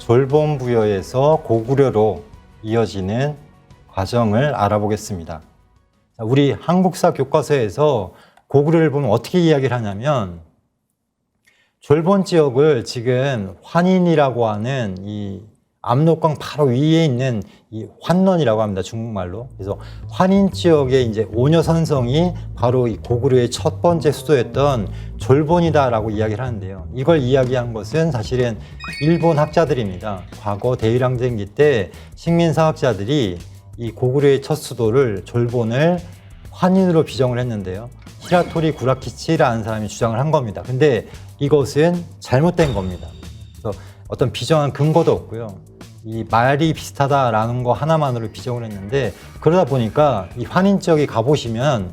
졸본부여에서 고구려로 이어지는 과정을 알아보겠습니다. 우리 한국사 교과서에서 고구려를 보면 어떻게 이야기를 하냐면 졸본 지역을 지금 환인이라고 하는 이 압록강 바로 위에 있는 이 환런이라고 합니다. 중국말로. 그래서 환인 지역의 이제 오녀선성이 바로 이 고구려의 첫 번째 수도였던 졸본이다라고 이야기를 하는데요. 이걸 이야기한 것은 사실은 일본 학자들입니다. 과거 대일항쟁기 때 식민사학자들이 이 고구려의 첫 수도를 졸본을 환인으로 비정을 했는데요. 히라토리 구라키치라는 사람이 주장을 한 겁니다. 근데 이것은 잘못된 겁니다. 그래서 어떤 비정한 근거도 없고요. 이 말이 비슷하다라는 거 하나만으로 비정을 했는데 그러다 보니까 이 환인 지역에 가보시면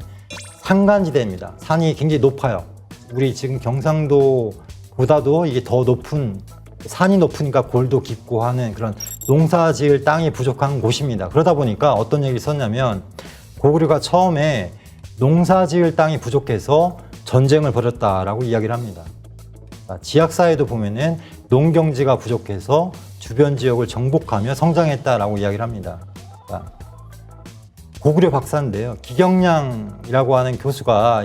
산간지대입니다. 산이 굉장히 높아요. 우리 지금 경상도보다도 이게 더 높은 산이 높으니까 골도 깊고 하는 그런 농사 지을 땅이 부족한 곳입니다. 그러다 보니까 어떤 얘기를 썼냐면 고구려가 처음에 농사 지을 땅이 부족해서 전쟁을 벌였다라고 이야기를 합니다. 지학사에도 보면은 농경지가 부족해서 주변 지역을 정복하며 성장했다라고 이야기를 합니다. 고구려 박사인데요. 기경량이라고 하는 교수가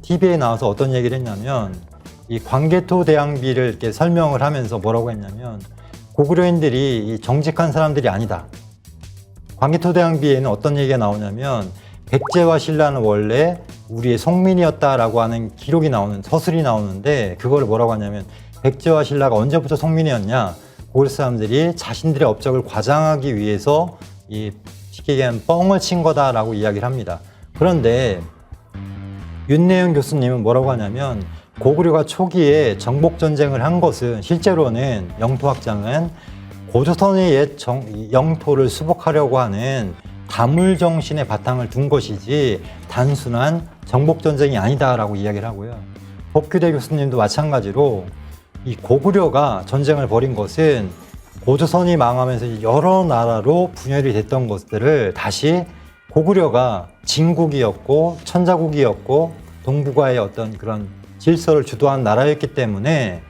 TV에 나와서 어떤 얘기를 했냐면 이 광개토 대항비를 이렇게 설명을 하면서 뭐라고 했냐면 고구려인들이 정직한 사람들이 아니다. 광개토 대항비에는 어떤 얘기가 나오냐면 백제와 신라는 원래 우리의 송민이었다라고 하는 기록이 나오는 서술이 나오는데 그거를 뭐라고 하냐면 백제와 신라가 언제부터 송민이었냐? 고구려 사람들이 자신들의 업적을 과장하기 위해서 쉽게 얘기하면 뻥을 친 거다라고 이야기를 합니다. 그런데 윤내영 교수님은 뭐라고 하냐면 고구려가 초기에 정복 전쟁을 한 것은 실제로는 영토학장은 고조선의 옛 영토를 수복하려고 하는 다물 정신의 바탕을 둔 것이지 단순한 정복 전쟁이 아니다라고 이야기를 하고요. 법규대 교수님도 마찬가지로 이 고구려가 전쟁을 벌인 것은 고조선이 망하면서 여러 나라로 분열이 됐던 것들을 다시 고구려가 진국이었고 천자국이었고 동북아의 어떤 그런 질서를 주도한 나라였기 때문에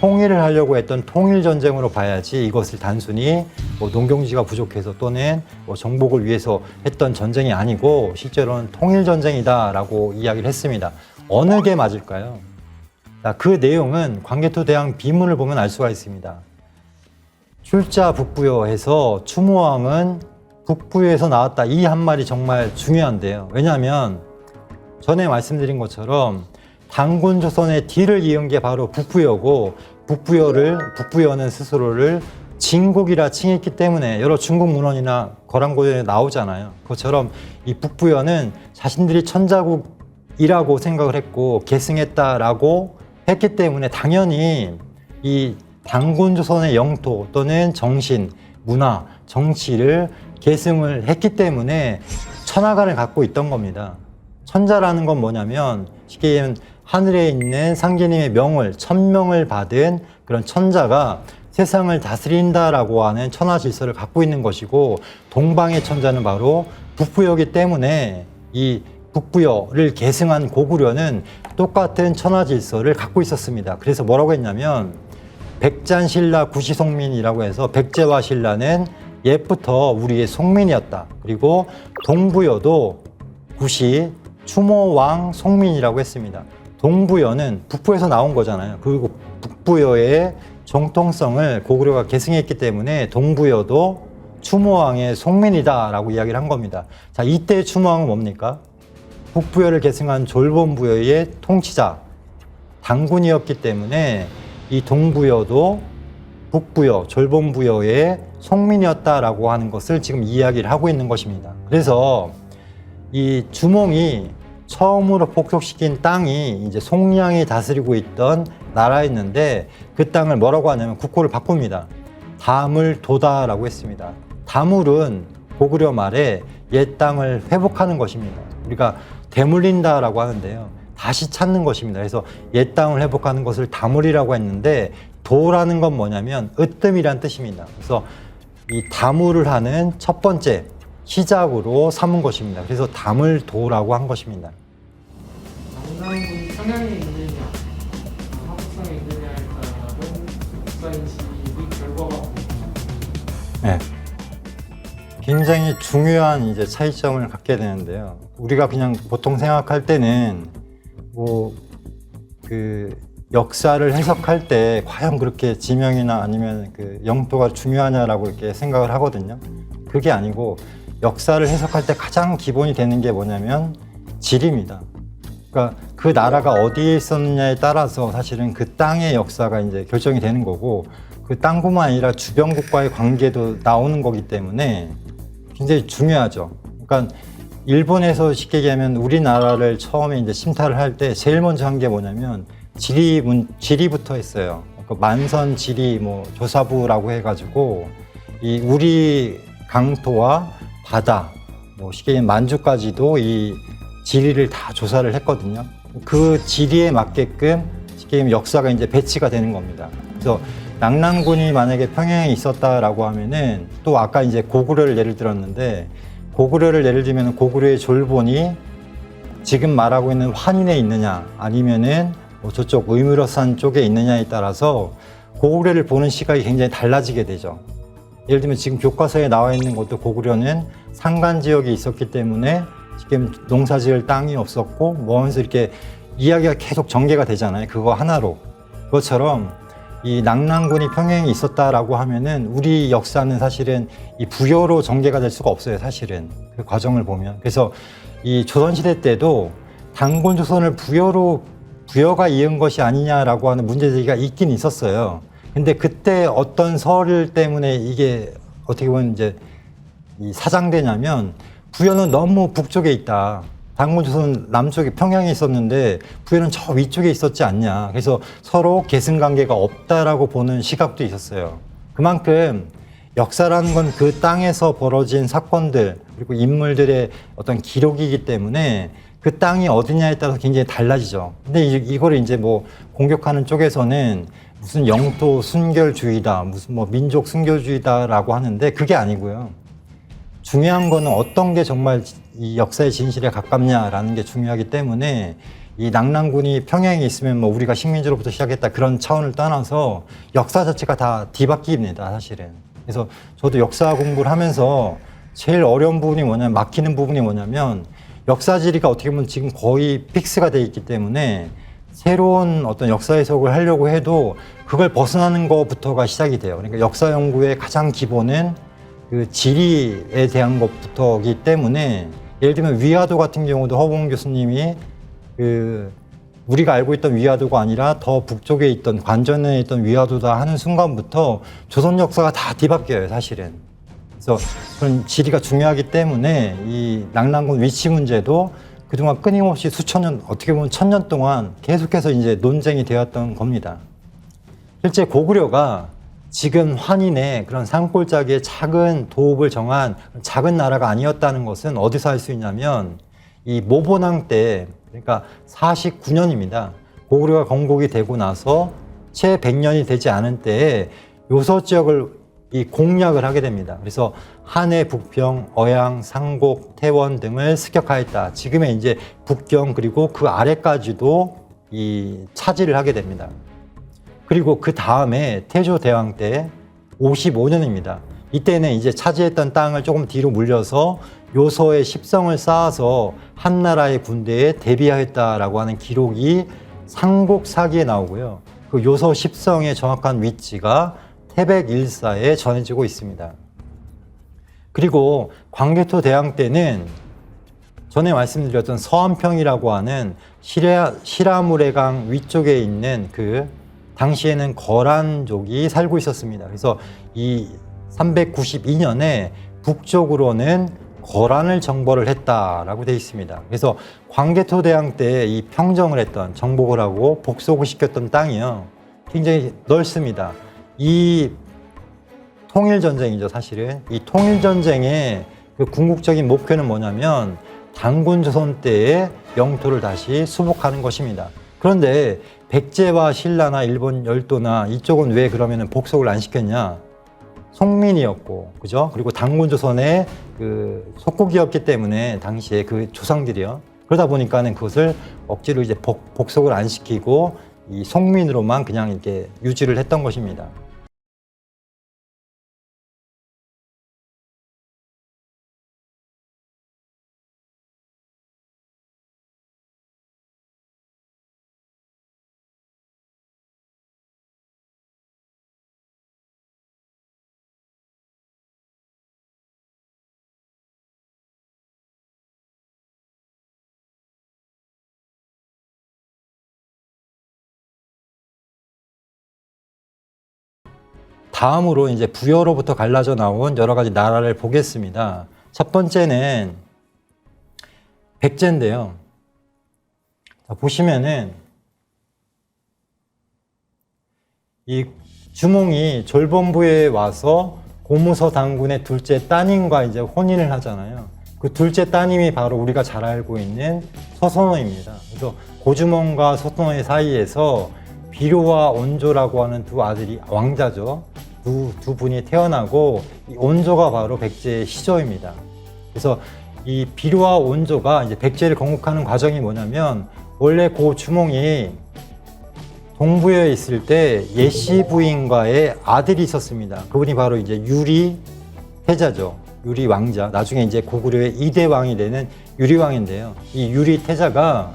통일을 하려고 했던 통일전쟁으로 봐야지 이것을 단순히 농경지가 부족해서 또는 정복을 위해서 했던 전쟁이 아니고 실제로는 통일전쟁이다라고 이야기를 했습니다. 어느 게 맞을까요? 그 내용은 광개토 대항 비문을 보면 알 수가 있습니다. 출자 북부여에서 추모왕은 북부여에서 나왔다. 이 한 말이 정말 중요한데요. 왜냐하면 전에 말씀드린 것처럼 단군 조선의 뒤를 이은 게 바로 북부여고 북부여는 스스로를 진국이라 칭했기 때문에 여러 중국 문헌이나 거란고전에 나오잖아요. 그것처럼 이 북부여는 자신들이 천자국이라고 생각을 했고 계승했다라고 했기 때문에 당연히 이 단군 조선의 영토 또는 정신, 문화, 정치를 계승을 했기 때문에 천하관을 갖고 있던 겁니다. 천자라는 건 뭐냐면 쉽게 얘기하면 하늘에 있는 상계님의 명을, 천명을 받은 그런 천자가 세상을 다스린다라고 하는 천하 질서를 갖고 있는 것이고 동방의 천자는 바로 북부여이기 때문에 이 북부여를 계승한 고구려는 똑같은 천하 질서를 갖고 있었습니다. 그래서 뭐라고 했냐면 백잔신라 구시송민이라고 해서 백제와 신라는 옛부터 우리의 송민이었다. 그리고 동부여도 구시 추모왕 송민이라고 했습니다. 동부여는 북부에서 나온 거잖아요. 그리고 북부여의 정통성을 고구려가 계승했기 때문에 동부여도 추모왕의 송민이다라고 이야기를 한 겁니다. 자, 이때 추모왕은 뭡니까? 북부여를 계승한 졸본부여의 통치자, 단군이었기 때문에 이 동부여도 북부여, 졸본부여의 송민이었다라고 하는 것을 지금 이야기를 하고 있는 것입니다. 그래서 이 주몽이 처음으로 복속시킨 땅이 이제 송량이 다스리고 있던 나라였는데 그 땅을 뭐라고 하냐면 국호를 바꿉니다. 다물도다라고 했습니다. 다물은 고구려 말에 옛 땅을 회복하는 것입니다. 우리가 되물린다라고 하는데요. 다시 찾는 것입니다. 그래서 옛 땅을 회복하는 것을 다물이라고 했는데 도라는 건 뭐냐면 으뜸이란 뜻입니다. 그래서 이 다물을 하는 첫 번째 시작으로 삼은 것입니다. 그래서 다물도라고 한 것입니다. 남산군이 평양에 있느냐, 하북성에 있느냐에 따라 국가인식이 결과가 네. 굉장히 중요한 이제 차이점을 갖게 되는데요. 우리가 그냥 보통 생각할 때는 뭐 그 역사를 해석할 때 과연 그렇게 지명이나 아니면 그 영토가 중요하냐라고 이렇게 생각을 하거든요. 그게 아니고 역사를 해석할 때 가장 기본이 되는 게 뭐냐면 지리입니다. 그러니까 그 나라가 어디에 있었느냐에 따라서 사실은 그 땅의 역사가 이제 결정이 되는 거고, 그 땅뿐만 아니라 주변 국가의 관계도 나오는 거기 때문에 굉장히 중요하죠. 그러니까 일본에서 쉽게 얘기하면 우리나라를 처음에 이제 침탈을 할 때 제일 먼저 한 게 뭐냐면 지리부터 했어요. 그 만선 지리 뭐 조사부라고 해가지고 이 우리 강토와 바다, 뭐 쉽게 얘기하면 만주까지도 이 지리를 다 조사를 했거든요. 그 지리에 맞게끔 쉽게 얘기하면 역사가 이제 배치가 되는 겁니다. 그래서 낙랑군이 만약에 평양에 있었다라고 하면은, 또 아까 이제 고구려를 예를 들었는데, 고구려를 예를 들면 고구려의 졸본이 지금 말하고 있는 환인에 있느냐 아니면은 뭐 저쪽 의무로산 쪽에 있느냐에 따라서 고구려를 보는 시각이 굉장히 달라지게 되죠. 예를 들면 지금 교과서에 나와 있는 것도 고구려는 산간 지역에 있었기 때문에 지금 농사 지을 땅이 없었고 뭐 하면서 이렇게 이야기가 계속 전개가 되잖아요. 그거 하나로. 그것처럼 이 낙랑군이 평양에 있었다라고 하면은 우리 역사는 사실은 이 부여로 전개가 될 수가 없어요. 사실은 그 과정을 보면. 그래서 이 조선시대 때도 단군 조선을 부여가 이은 것이 아니냐라고 하는 문제제기가 있긴 있었어요. 근데 그때 어떤 설 때문에 이게 어떻게 보면 이제 이 사장되냐면, 부여는 너무 북쪽에 있다. 단군조선은 남쪽에 평양에 있었는데 부여는 저 위쪽에 있었지 않냐. 그래서 서로 계승관계가 없다라고 보는 시각도 있었어요. 그만큼 역사라는 건 그 땅에서 벌어진 사건들 그리고 인물들의 어떤 기록이기 때문에 그 땅이 어디냐에 따라서 굉장히 달라지죠. 근데 이거를 이제 뭐 공격하는 쪽에서는 무슨 영토 순결주의다, 무슨 뭐 민족 순결주의다라고 하는데 그게 아니고요. 중요한 거는 어떤 게 정말 이 역사의 진실에 가깝냐라는 게 중요하기 때문에, 이 낙랑군이 평양에 있으면 뭐 우리가 식민지로부터 시작했다 그런 차원을 떠나서 역사 자체가 다 뒤바뀝니다, 사실은. 그래서 저도 역사 공부를 하면서 제일 어려운 부분이 뭐냐면, 막히는 부분이 뭐냐면, 역사 지리가 어떻게 보면 지금 거의 픽스가 돼 있기 때문에 새로운 어떤 역사 해석을 하려고 해도 그걸 벗어나는 것부터가 시작이 돼요. 그러니까 역사 연구의 가장 기본은 그 지리에 대한 것부터이기 때문에, 예를 들면 위화도 같은 경우도 허봉 교수님이 그 우리가 알고 있던 위화도가 아니라 더 북쪽에 있던 관전에 있던 위화도다 하는 순간부터 조선 역사가 다 뒤바뀌어요, 사실은. 그래서 그런 지리가 중요하기 때문에 이 낙랑군 위치 문제도 그동안 끊임없이 수천 년, 어떻게 보면 1000년 동안 계속해서 이제 논쟁이 되었던 겁니다. 실제 고구려가 지금 환인의 그런 산골짜기의 작은 도읍을 정한 작은 나라가 아니었다는 것은 어디서 알 수 있냐면, 이 모본왕 때, 그러니까 49년입니다. 고구려가 건국이 되고 나서 채 100년이 되지 않은 때에 요서 지역을 이 공략을 하게 됩니다. 그래서 한해, 북평, 어양, 상곡, 태원 등을 습격하였다. 지금의 이제 북경 그리고 그 아래까지도 이 차지를 하게 됩니다. 그리고 그 다음에 태조 대왕 때 55년입니다. 이때는 이제 차지했던 땅을 조금 뒤로 물려서 요서의 십성을 쌓아서 한나라의 군대에 대비하였다라고 하는 기록이 상곡사기에 나오고요. 그 요서 십성의 정확한 위치가 태백일사에 전해지고 있습니다. 그리고 광개토 대왕 때는 전에 말씀드렸던 서안평이라고 하는 시라무레강 위쪽에 있는 그 당시에는 거란족이 살고 있었습니다. 그래서 이 392년에 북쪽으로는 거란을 정벌을 했다라고 되어 있습니다. 그래서 광개토 대왕 때 이 평정을 했던, 정복을 하고 복속을 시켰던 땅이요, 굉장히 넓습니다. 이 통일전쟁이죠, 사실은. 이 통일전쟁의 그 궁극적인 목표는 뭐냐면 단군조선 때의 영토를 다시 수복하는 것입니다. 그런데 백제와 신라나 일본 열도나 이쪽은 왜 그러면 복속을 안 시켰냐? 송민이었고, 그죠? 그리고 단군조선의 그 속국이었기 때문에 당시에 그 조상들이요. 그러다 보니까는 그것을 억지로 이제 복속을 안 시키고 이 송민으로만 그냥 이렇게 유지를 했던 것입니다. 다음으로 이제 부여로부터 갈라져 나온 여러 가지 나라를 보겠습니다. 첫 번째는 백제인데요. 자, 보시면은 이 주몽이 졸본부에 와서 고무서 당군의 둘째 따님과 이제 혼인을 하잖아요. 그 둘째 따님이 바로 우리가 잘 알고 있는 서선호입니다. 그래서 고주몽과 서선호의 사이에서 비료와 온조라고 하는 두 아들이 왕자죠. 두 분이 태어나고 이 온조가 바로 백제의 시조입니다. 그래서 이 비료와 온조가 이제 백제를 건국하는 과정이 뭐냐면 원래 고 주몽이 동부에 있을 때 예씨 부인과의 아들이 있었습니다. 그분이 바로 이제 유리 태자죠. 유리 왕자. 나중에 이제 고구려의 2대 왕이 되는 유리 왕인데요. 이 유리 태자가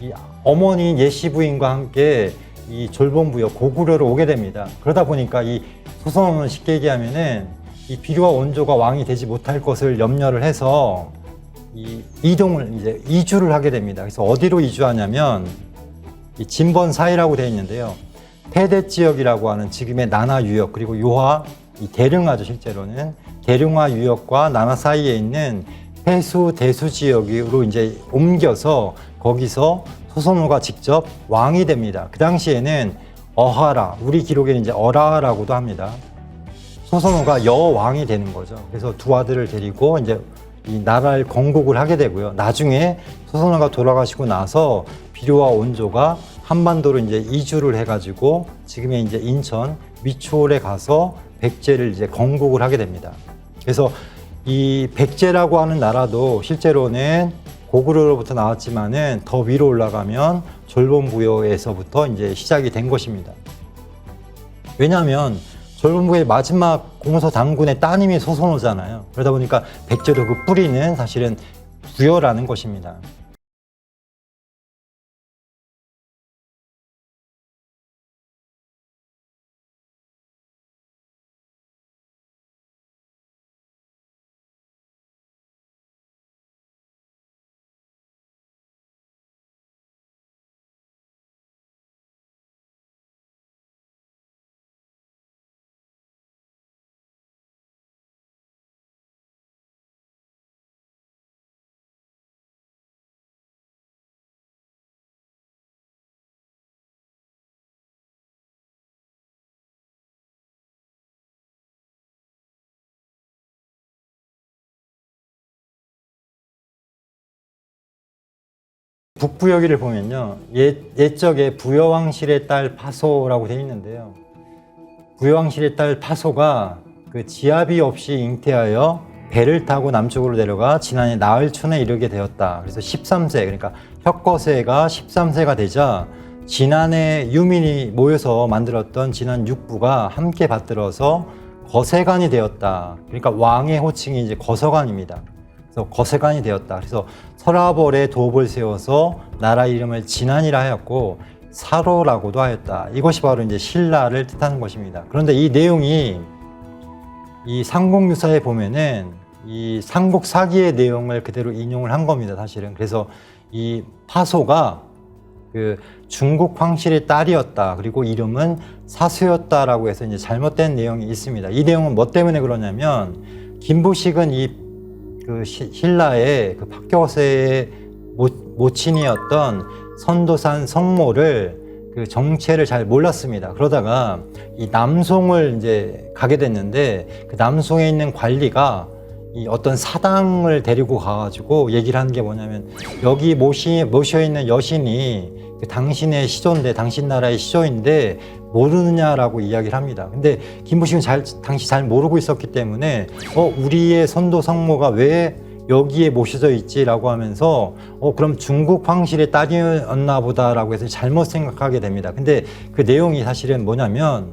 이 어머니 예씨 부인과 함께 이 졸본부여 고구려로 오게 됩니다. 그러다 보니까 이 소선호는 쉽게 얘기하면은 이 비료와 온조가 왕이 되지 못할 것을 염려를 해서 이 이주를 하게 됩니다. 그래서 어디로 이주하냐면 이 진번사이라고 되어 있는데요. 태대 지역이라고 하는 지금의 나나 유역 그리고 요하 이 대릉하죠. 실제로는 대릉하 유역과 나나 사이에 있는 해수 대수 지역으로 이제 옮겨서 거기서 소선호가 직접 왕이 됩니다. 그 당시에는 어하라, 우리 기록에는 이제 어라라고도 합니다. 소선호가 여왕이 되는 거죠. 그래서 두 아들을 데리고 이제 이 나라를 건국을 하게 되고요. 나중에 소선호가 돌아가시고 나서 비료와 온조가 한반도로 이제 이주를 해가지고 지금의 이제 인천 미추홀에 가서 백제를 이제 건국을 하게 됩니다. 그래서 이 백제라고 하는 나라도 실제로는 고구려로부터 나왔지만은 더 위로 올라가면 졸본부여에서부터 이제 시작이 된 것입니다. 왜냐하면 졸본부의 마지막 공서 당군의 따님이 소선호잖아요. 그러다 보니까 백제도 그 뿌리는 사실은 부여라는 것입니다. 북부여기를 보면요. 옛적에 부여왕실의 딸 파소라고 되어 있는데요. 부여왕실의 딸 파소가 그 지아비 없이 잉태하여 배를 타고 남쪽으로 내려가 지난해 나흘촌에 이르게 되었다. 그래서 13세, 그러니까 혁거세가 13세가 되자 지난해 유민이 모여서 만들었던 지난 육부가 함께 받들어서 거세관이 되었다. 그러니까 왕의 호칭이 이제 거서관입니다. 그래서 거세관이 되었다. 그래서 서라벌에 도읍을 세워서 나라 이름을 진안이라 하였고 사로라고도 하였다. 이것이 바로 이제 신라를 뜻하는 것입니다. 그런데 이 내용이 이 삼국유사에 보면은 이 삼국사기의 내용을 그대로 인용을 한 겁니다. 사실은. 그래서 이 파소가 그 중국 황실의 딸이었다. 그리고 이름은 사수였다라고 해서 이제 잘못된 내용이 있습니다. 이 내용은 뭐 때문에 그러냐면 김부식은 이 그 신라의 그 박겨세의 모친이었던 선도산 성모를 그 정체를 잘 몰랐습니다. 그러다가 이 남송을 이제 가게 됐는데 그 남송에 있는 관리가 이 어떤 사당을 데리고 가가지고 얘기를 하는 게 뭐냐면 여기 모셔 있는 여신이 그 당신의 시조인데 당신 나라의 시조인데 모르느냐라고 이야기를 합니다. 근데 김부식은 당시 잘 모르고 있었기 때문에 우리의 선도 성모가 왜 여기에 모셔져 있지라고 하면서 그럼 중국 황실의 딸이었나 보다라고 해서 잘못 생각하게 됩니다. 근데 그 내용이 사실은 뭐냐면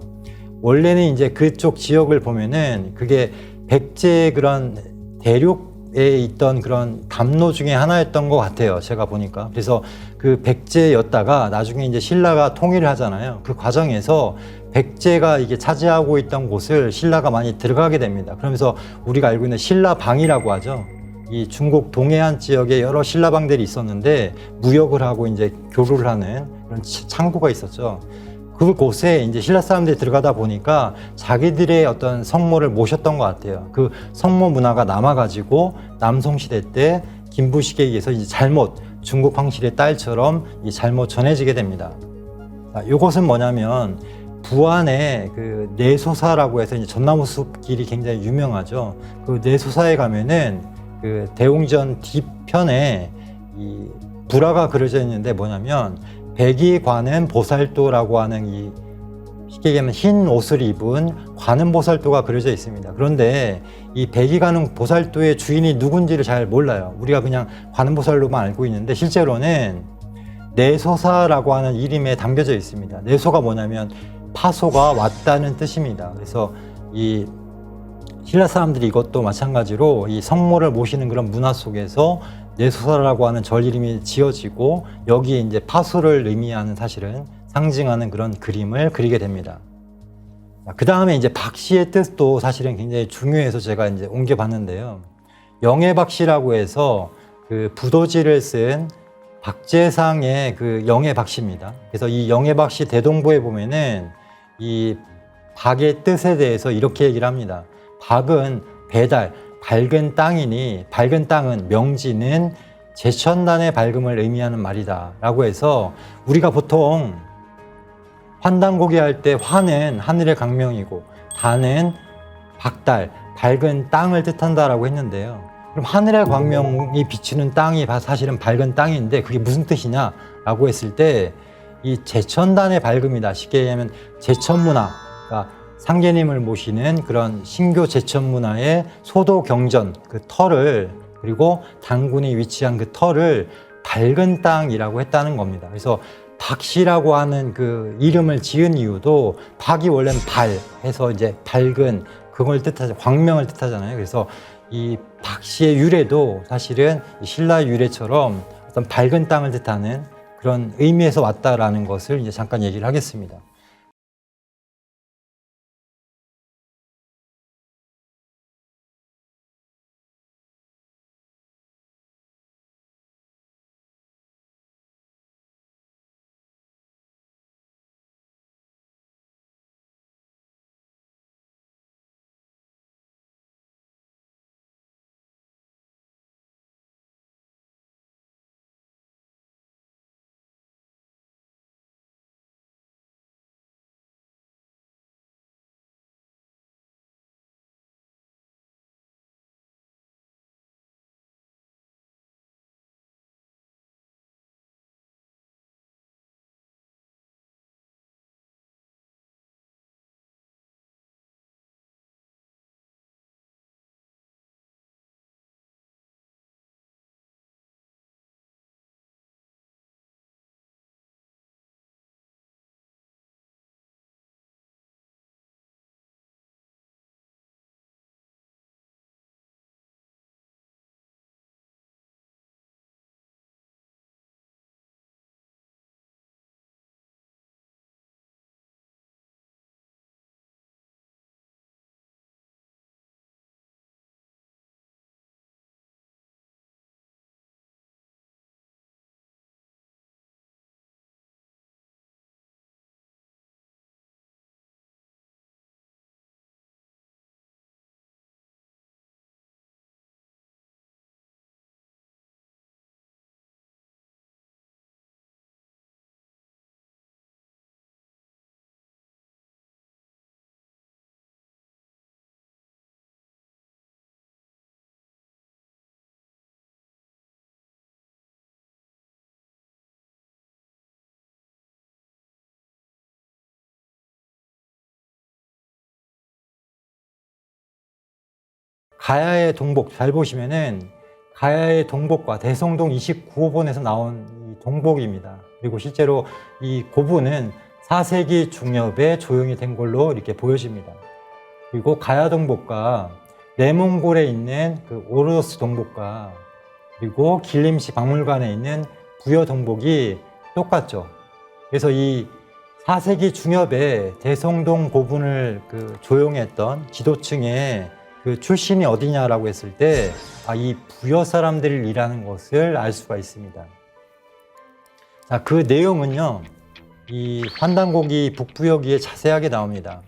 원래는 이제 그쪽 지역을 보면은 그게 백제의 그런 대륙에 있던 그런 담로 중에 하나였던 것 같아요. 제가 보니까. 그래서 그 백제였다가 나중에 이제 신라가 통일을 하잖아요. 그 과정에서 백제가 이게 차지하고 있던 곳을 신라가 많이 들어가게 됩니다. 그러면서 우리가 알고 있는 신라방이라고 하죠. 이 중국 동해안 지역에 여러 신라방들이 있었는데 무역을 하고 이제 교류를 하는 그런 창구가 있었죠. 그곳에 이제 신라 사람들이 들어가다 보니까 자기들의 어떤 성모를 모셨던 것 같아요. 그 성모 문화가 남아가지고 남송시대 때 김부식에 의해서 이제 잘못 중국 황실의 딸처럼 이 잘못 전해지게 됩니다. 이것은 뭐냐면 부안에 그 내소사라고 해서 이제 전나무숲 길이 굉장히 유명하죠. 그 내소사에 가면은 그 대웅전 뒤편에 이 불화가 그려져 있는데 뭐냐면 백이 관음 보살도라고 하는 이 쉽게 얘기하면 흰 옷을 입은 관음 보살도가 그려져 있습니다. 그런데 이 백이 관음 보살도의 주인이 누군지를 잘 몰라요. 우리가 그냥 관음 보살도만 알고 있는데 실제로는 내소사라고 하는 이름에 담겨져 있습니다. 내소가 뭐냐면 파소가 왔다는 뜻입니다. 그래서 이 신라 사람들이 이것도 마찬가지로 이 성모를 모시는 그런 문화 속에서 내소사라고 하는 절 이름이 지어지고 여기에 이제 파수를 의미하는 사실은 상징하는 그런 그림을 그리게 됩니다. 그 다음에 이제 박씨의 뜻도 사실은 굉장히 중요해서 제가 이제 옮겨봤는데요. 영해박씨라고 해서 그 부도지를 쓴 박재상의 그 영해박씨입니다. 그래서 이 영해박씨 대동보에 보면은 이 박의 뜻에 대해서 이렇게 얘기를 합니다. 박은 배달, 밝은 땅이니 밝은 땅은 명지는 제천단의 밝음을 의미하는 말이다 라고 해서 우리가 보통 환단고기 할 때 화는 하늘의 강명이고 단은 박달, 밝은 땅을 뜻한다라고 했는데요. 그럼 하늘의 광명이 비치는 땅이 사실은 밝은 땅인데 그게 무슨 뜻이냐라고 했을 때 이 제천단의 밝음이다. 쉽게 얘기하면 제천문화, 그러니까 상계님을 모시는 그런 신교 제천문화의 소도 경전 그 터를 그리고 당군이 위치한 그 터를 밝은 땅이라고 했다는 겁니다. 그래서 박씨라고 하는 그 이름을 지은 이유도 박이 원래는 발 해서 이제 밝은 그걸 뜻하죠. 광명을 뜻하잖아요. 그래서 이 박씨의 유래도 사실은 신라 유래처럼 어떤 밝은 땅을 뜻하는 그런 의미에서 왔다라는 것을 이제 잠깐 얘기를 하겠습니다. 가야의 동복 잘 보시면은 가야의 동복과 대성동 29호본에서 나온 이 동복입니다. 그리고 실제로 이 고분은 4세기 중엽에 조용히 된 걸로 이렇게 보여집니다. 그리고 가야 동복과 내몽골에 있는 그 오르도스 동복과 그리고 길림시 박물관에 있는 부여 동복이 똑같죠. 그래서 이 4세기 중엽에 대성동 고분을 그 조용했던 지도층의 그 출신이 어디냐라고 했을 때, 이 부여 사람들이라는 것을 알 수가 있습니다. 자, 그 내용은요, 이 환단고기 북부여기에 자세하게 나옵니다.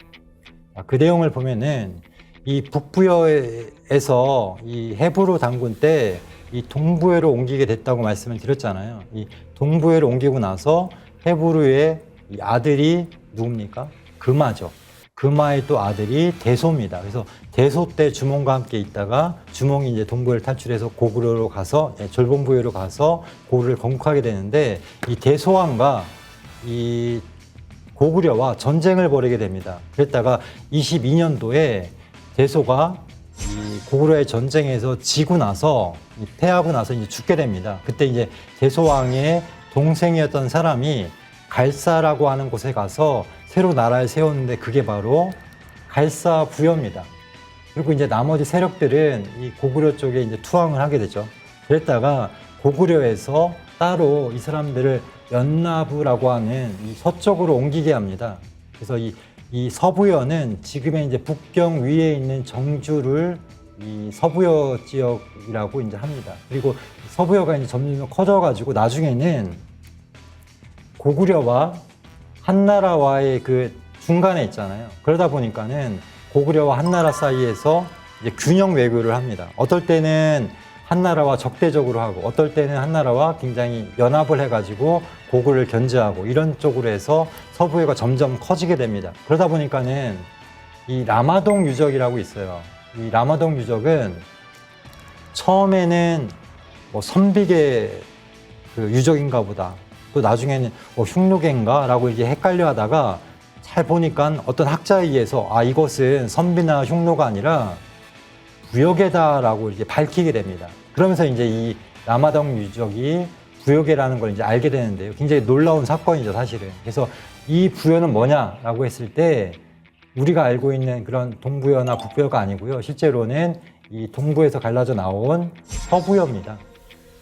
그 내용을 보면은 이 북부여에서 이 해부로 담근 때 이 동부여로 옮기게 됐다고 말씀을 드렸잖아요. 이 동부여로 옮기고 나서 해부로의 이 아들이 누굽니까? 금하죠. 금하의 또 아들이 대소입니다. 그래서 대소 때 주몽과 함께 있다가 주몽이 이제 동부여를 탈출해서 고구려로 가서 졸봉부여로 가서 고구려를 건국하게 되는데 이 대소왕과 이 고구려와 전쟁을 벌이게 됩니다. 그랬다가 22년도에 대소가 이 고구려의 전쟁에서 지고 나서 패하고 나서 이제 죽게 됩니다. 그때 이제 대소왕의 동생이었던 사람이 갈사라고 하는 곳에 가서 새로 나라를 세웠는데 그게 바로 갈사부여입니다. 그리고 이제 나머지 세력들은 이 고구려 쪽에 이제 투항을 하게 되죠. 그랬다가 고구려에서 따로 이 사람들을 연나부라고 하는 이 서쪽으로 옮기게 합니다. 그래서 이 서부여는 지금의 이제 북경 위에 있는 정주를 이 서부여 지역이라고 이제 합니다. 그리고 서부여가 이제 점점 커져가지고 나중에는 고구려와 한나라와의 그 중간에 있잖아요. 그러다 보니까는 고구려와 한나라 사이에서 이제 균형 외교를 합니다. 어떨 때는 한나라와 적대적으로 하고 어떨 때는 한나라와 굉장히 연합을 해가지고 고구려를 견제하고 이런 쪽으로 해서 서부여가 점점 커지게 됩니다. 그러다 보니까는 이 라마동 유적이라고 있어요. 이 라마동 유적은 처음에는 뭐 선비계 그 유적인가 보다. 또 나중에는 흉노계인가 라고 이제 헷갈려 하다가 잘 보니까 어떤 학자에 의해서 이것은 선비나 흉노가 아니라 부여계다라고 이제 밝히게 됩니다. 그러면서 이제 이 라마동 유적이 부여계라는 걸 이제 알게 되는데요. 굉장히 놀라운 사건이죠, 사실은. 그래서 이 부여는 뭐냐라고 했을 때 우리가 알고 있는 그런 동부여나 북부여가 아니고요. 실제로는 이 동부에서 갈라져 나온 서부여입니다.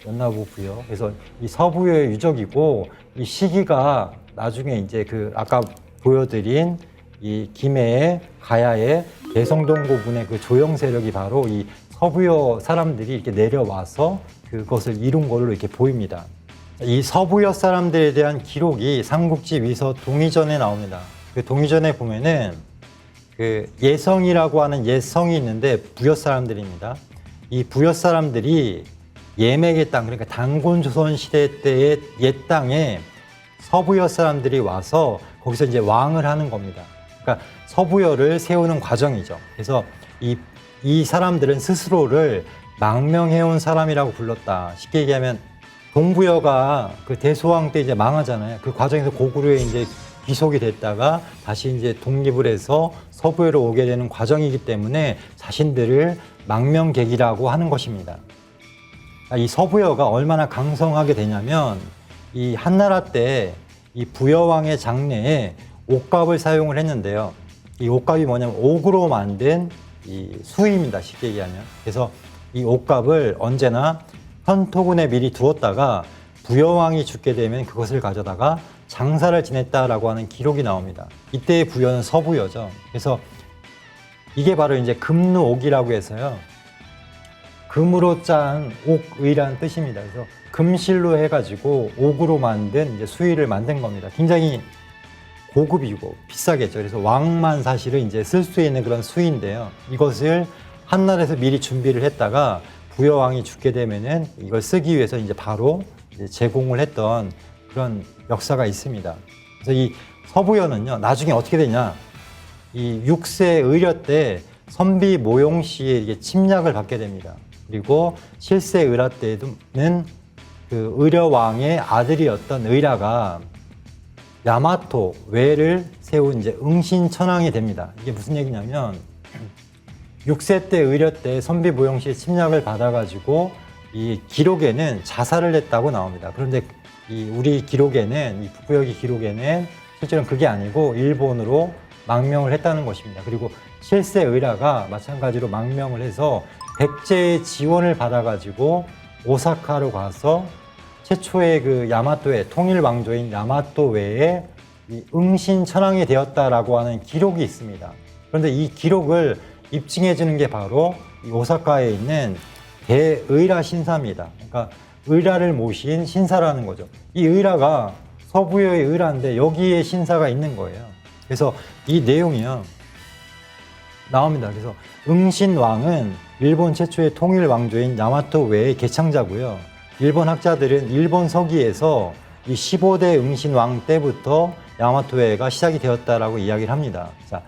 연나부 부여. 그래서 이 서부여의 유적이고 이 시기가 나중에 이제 그 아까 보여드린 이 김해의 가야의 대성동 고분의 그 조영 세력이 바로 이 서부여 사람들이 이렇게 내려와서 그것을 이룬 걸로 이렇게 보입니다. 이 서부여 사람들에 대한 기록이 삼국지 위서 동의전에 나옵니다. 그 동의전에 보면은 그 예성이라고 하는 옛성이 있는데 부여 사람들입니다. 이 부여 사람들이 예맥의 땅, 그러니까 단곤조선 시대 때의 옛 땅에 서부여 사람들이 와서 거기서 이제 왕을 하는 겁니다. 그러니까 서부여를 세우는 과정이죠. 그래서 이 사람들은 스스로를 망명해온 사람이라고 불렀다. 쉽게 얘기하면 동부여가 그 대소왕 때 이제 망하잖아요. 그 과정에서 고구려에 이제 귀속이 됐다가 다시 이제 독립을 해서 서부여로 오게 되는 과정이기 때문에 자신들을 망명객이라고 하는 것입니다. 이 서부여가 얼마나 강성하게 되냐면 이 한나라 때 이 부여왕의 장례에 옥갑을 사용을 했는데요. 이 옥갑이 뭐냐면 옥으로 만든 이 수입니다. 쉽게 얘기하면. 그래서 이 옥갑을 언제나 현토군에 미리 두었다가 부여왕이 죽게 되면 그것을 가져다가 장사를 지냈다라고 하는 기록이 나옵니다. 이때의 부여는 서부여죠. 그래서 이게 바로 이제 금루옥이라고 해서요. 금으로 짠 옥의라는 뜻입니다. 그래서 금실로 해가지고 옥으로 만든 이제 수의를 만든 겁니다. 굉장히 고급이고 비싸겠죠. 그래서 왕만 사실은 이제 쓸 수 있는 그런 수의인데요. 이것을 한나라에서 미리 준비를 했다가 부여왕이 죽게 되면은 이걸 쓰기 위해서 이제 바로 이제 제공을 했던 그런 역사가 있습니다. 그래서 이 서부여는요, 나중에 어떻게 되냐. 이 6세 의려 때 선비 모용씨의 이게 침략을 받게 됩니다. 그리고 7세 의라 때는 그 의려왕의 아들이었던 의라가 야마토 외를 세운 이제 응신천왕이 됩니다. 이게 무슨 얘기냐면 6세 때 의려 때 선비 모용씨의 침략을 받아가지고 이 기록에는 자살을 했다고 나옵니다. 그런데 이 우리 기록에는 이 북부여기 기록에는 실제로는 그게 아니고 일본으로 망명을 했다는 것입니다. 그리고 7세 의라가 마찬가지로 망명을 해서 백제의 지원을 받아가지고 오사카로 가서 최초의 그 야마토의 통일 왕조인 야마토 외에 이 응신천왕이 되었다라고 하는 기록이 있습니다. 그런데 이 기록을 입증해 주는 게 바로 이 오사카에 있는 대의라 신사입니다. 그러니까 의라를 모신 신사라는 거죠. 이 의라가 서부여의 의라인데 여기에 신사가 있는 거예요. 그래서 이 내용이요 나옵니다. 그래서 응신왕은 일본 최초의 통일 왕조인 야마토 외의 개창자고요. 일본 학자들은 일본 서기에서 이 15대 응신왕 때부터 야마토회가 시작이 되었다라고 이야기를 합니다. 자,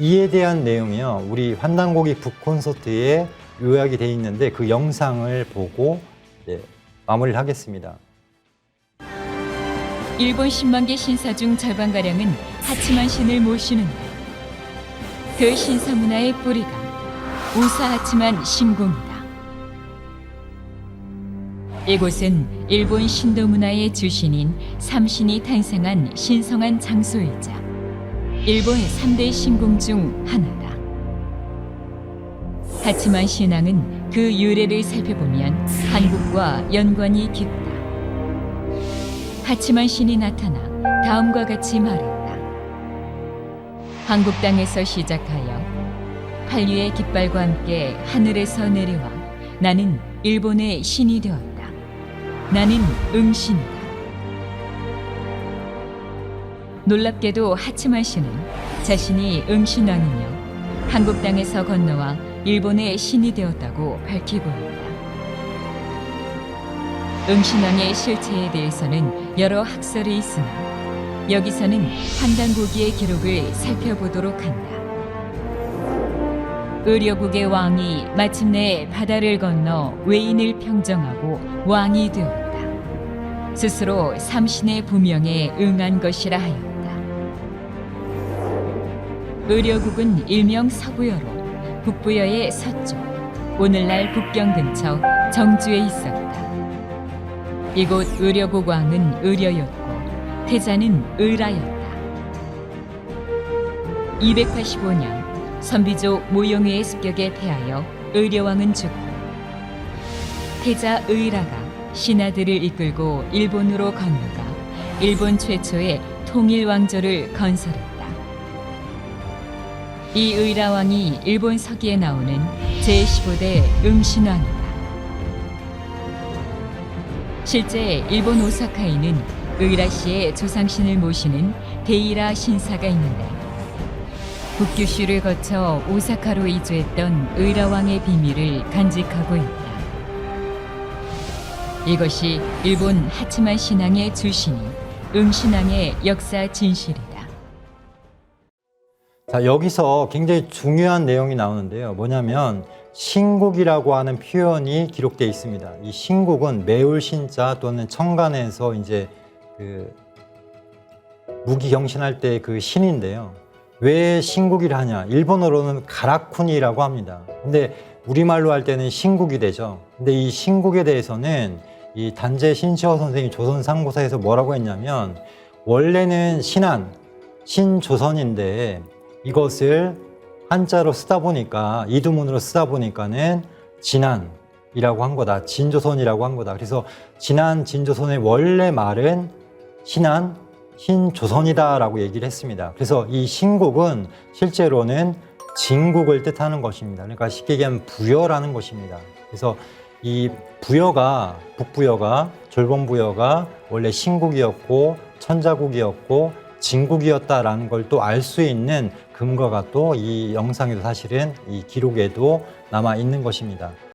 이에 대한 내용이요 우리 환단고기 북콘서트에 요약이 되어 있는데 그 영상을 보고 마무리를 하겠습니다. 일본 10만 개 신사 중 절반가량은 하치만 신을 모시는데 그 신사 문화의 뿌리가 우사하치만 신궁이다. 이곳은 일본 신도 문화의 주신인 삼신이 탄생한 신성한 장소이자 일본의 3대 신궁 중 하나다. 하치만 신앙은 그 유래를 살펴보면 한국과 연관이 깊다. 하치만 신이 나타나 다음과 같이 말했다. 한국 땅에서 시작하여 한류의 깃발과 함께 하늘에서 내려와 나는 일본의 신이 되었다. 나는 응신이다. 놀랍게도 하치만 신은 자신이 응신왕이며 한국 땅에서 건너와 일본의 신이 되었다고 밝히고 있다. 응신왕의 실체에 대해서는 여러 학설이 있으나 여기서는 환단고기의 기록을 살펴보도록 한다. 의료국의 왕이 마침내 바다를 건너 외인을 평정하고 왕이 되었다. 스스로 삼신의 부명에 응한 것이라 하였다. 의료국은 일명 서부여로 북부여의 서쪽, 오늘날 북경 근처 정주에 있었다. 이곳 의료국 왕은 의려였고 태자는 의라였다. 285년 선비조 모용회의 습격에 패하여 의려왕은 죽고 태자 의라가 신하들을 이끌고 일본으로 건너가 일본 최초의 통일왕조를 건설했다. 이 의라왕이 일본 서기에 나오는 제15대 응신왕이다. 실제 일본 오사카에는 의라시의 조상신을 모시는 데이라 신사가 있는데 북규슈를 거쳐 오사카로 이주했던 의라왕의 비밀을 간직하고 있다. 이것이 일본 하치만 신앙의 주신인 응신왕의 역사 진실이다. 자, 여기서 굉장히 중요한 내용이 나오는데요. 뭐냐면 신국이라고 하는 표현이 기록되어 있습니다. 이 신국은 매울 신자 또는 청간에서 이제 그 무기 경신할 때 그 신인데요. 왜 신국이라 하냐? 일본어로는 가라쿠니라고 합니다. 근데 우리말로 할 때는 신국이 되죠. 근데 이 신국에 대해서는 이 단재 신시호 선생이 조선상고사에서 뭐라고 했냐면 원래는 신한, 신조선인데 이것을 한자로 쓰다 보니까 이두문으로 쓰다 보니까는 진한이라고 한 거다. 진조선이라고 한 거다. 그래서 진한, 진조선의 원래 말은 신한, 신조선이다라고 얘기를 했습니다. 그래서 이 신국은 실제로는 진국을 뜻하는 것입니다. 그러니까 쉽게 얘기하면 부여라는 것입니다. 그래서 이 부여가 북부여가 졸본부여가 원래 신국이었고 천자국이었고 진국이었다라는 걸 또 알 수 있는 근거가 또 이 영상에도 사실은 이 기록에도 남아 있는 것입니다.